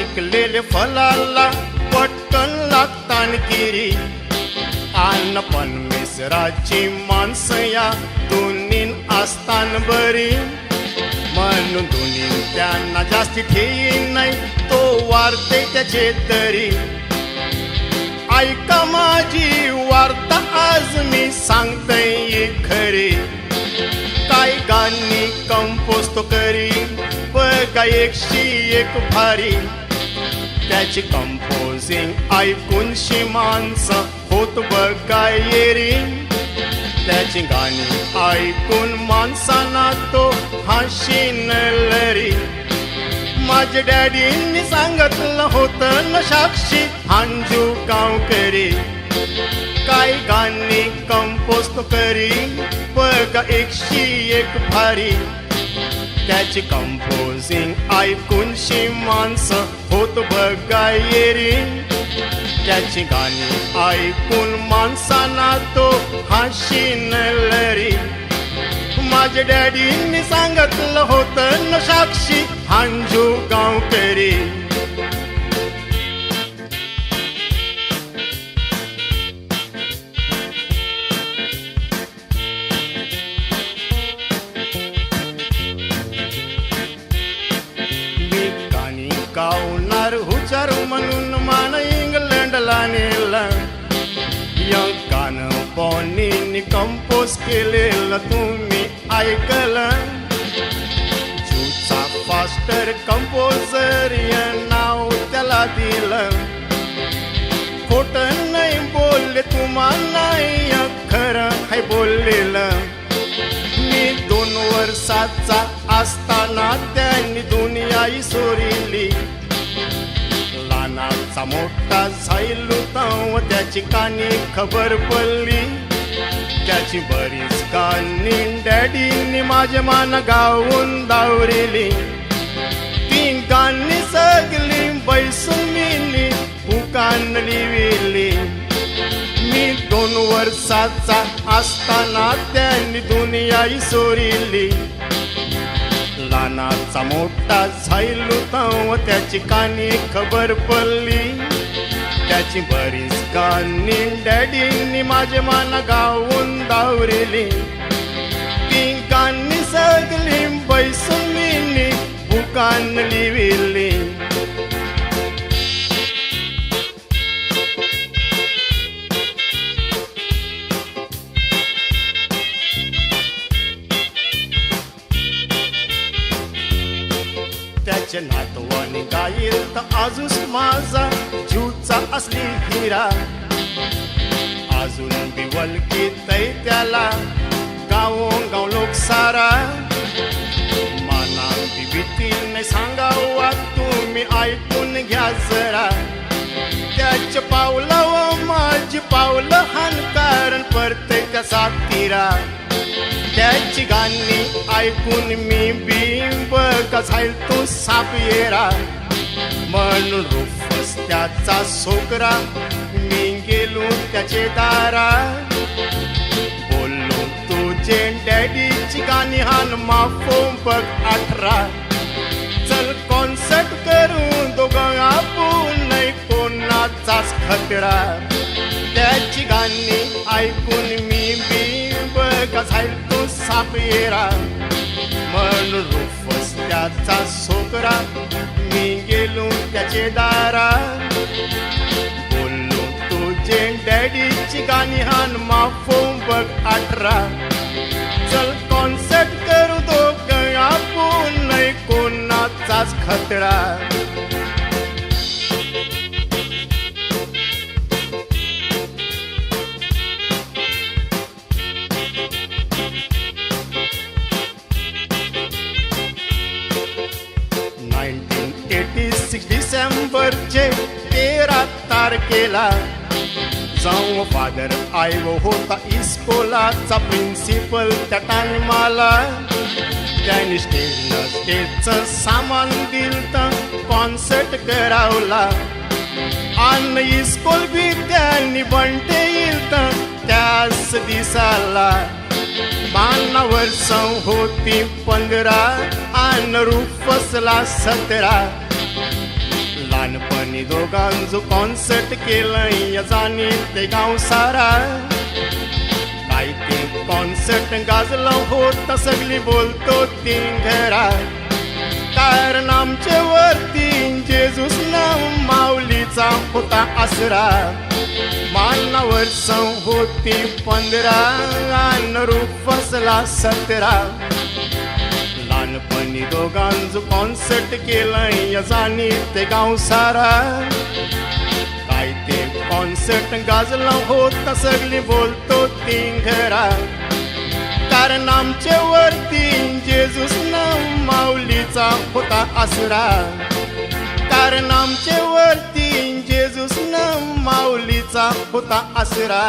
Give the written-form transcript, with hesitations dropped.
पिकलेले फलाला पटकन लागतान किरी आन पण मिसराची माणसं या दोन्हीन असतान बरी म्हणून दोन्ही त्यांना जास्ती ठेई नाही तो वारते त्याचे तरी ऐका माझी वार्ता आज मी सांगतय खरी काय गाणी कंपोज तो करी बघा एकशी एक भारी त्याची कंपोजिंग ऐकून शी माणसं होत बघा येरी त्याची गाणी ऐकून माणसांना तो हाशीन लरी माझ्या डॅडींनी सांगितलं होतं न साक्षी अंजू गावकरी काय गाणी कंपोज तो करी बघा एकशी एक भारी त्याची कंपोजिंग ऐकून शी माणसं होत बघा येरी त्याची गाणी ऐकून माणसांना तो हाशीन लरी माझ्या डॅडींनी सांगितलं होतं न साक्षी अंजू गावकरी मी गाणी गावणार हुशार म्हणून मान इंग्लंडला नेलं या गाणं बॉनींनी कंपोज केलेलं तुम्ही ऐकलं जूचा फास्टर कंपोजर या नाव त्याला दिलं खोटं नाही बोलले तुम्हाला या खरं आहे बोललेलं मी 2 वर्षाचा असताना त्यांनी दुनियाही सोरिली लहानाचा मोठा झाईल व त्याची कानी खबर पडली त्याची बरीच गाणी डॅडींनी माझे मान गाऊन दावरिली ती गाणी सगळी बैसून मी उकान लिहिली मी 2 वर्षाचा असताना त्यांनी दुनियाही सोरिली लहानाचा मोठा झाईल व त्याची कानी खबर पडली त्याची बरीच गाणी डॅडींनी माझे मान गाऊन दावरिली ती गाणी सगळी बैसून मी बुकान लिहिली त्याचे नातवाने गाईल तर अजून माझा जीवचा असली हिरा अजून बी वलकीत त्याला गावोगाव लोक सारा माना बी भीती नाही सांगावा तुम्ही ऐकून घ्या जरा त्याचे पावलं व माझी पावलं हान कारण परते त्या साथीरा त्याची गाणी ऐकून मी बिंब कसाईल तू साप येरा म्हणून रुफस त्याचा सोकरा मी गेलो त्याचे दारा बोललो तुझे डॅडीची गाणी हान माफो बघ 18 चल कॉन्सर्ट करून दोघं आपण नाही कोणाचाच खतरा त्याची गाणी ऐकून मी बिंब कसाईल तू साप येरा म्हणून रुफस त्याचा सोकरा मी गेलो त्याचे दारा बोललो तुझे डॅडीची गाणी हान माफो बघ 18 चल कॉन्सर्ट करू दोघं आपण नाही कोणाचाच खतरा डिसेंबरचे 13 तारखेला जाऊ फादर आयो होता इस्कोलाचा प्रिन्सिपल त्या टायमाला त्यांनी स्टेजचं सामान दिलं कॉन्सर्ट करावला आणि इस्कोल बी त्यांनी बंटे इलतं त्याच दिसाला मानावर होती 15 आणि रुफसला 17 लहानपणी दोघांचो कॉन्सर्ट केलंय जाणी ते गाव सारा. काय ते कॉन्सर्ट गाजलं होत सगळी बोलतो ती घरा. कारण आमच्या वरती जेजूस नाव माऊलीचा होता आसरा. मानावर होती 15 आणि रूपसला 17. लहानपणी दोघांचो कॉन्सर्ट केलंय जाणी ते गाव सारा. काय ते कॉन्सर्ट गाजलं होत सगळी बोलतो ती घरा. कारण आमच्या वरती जेजूस नाव माऊलीचा होता आसरा. कारण आमच्या वरती जेजूस नाव माऊलीचा होता आसरा.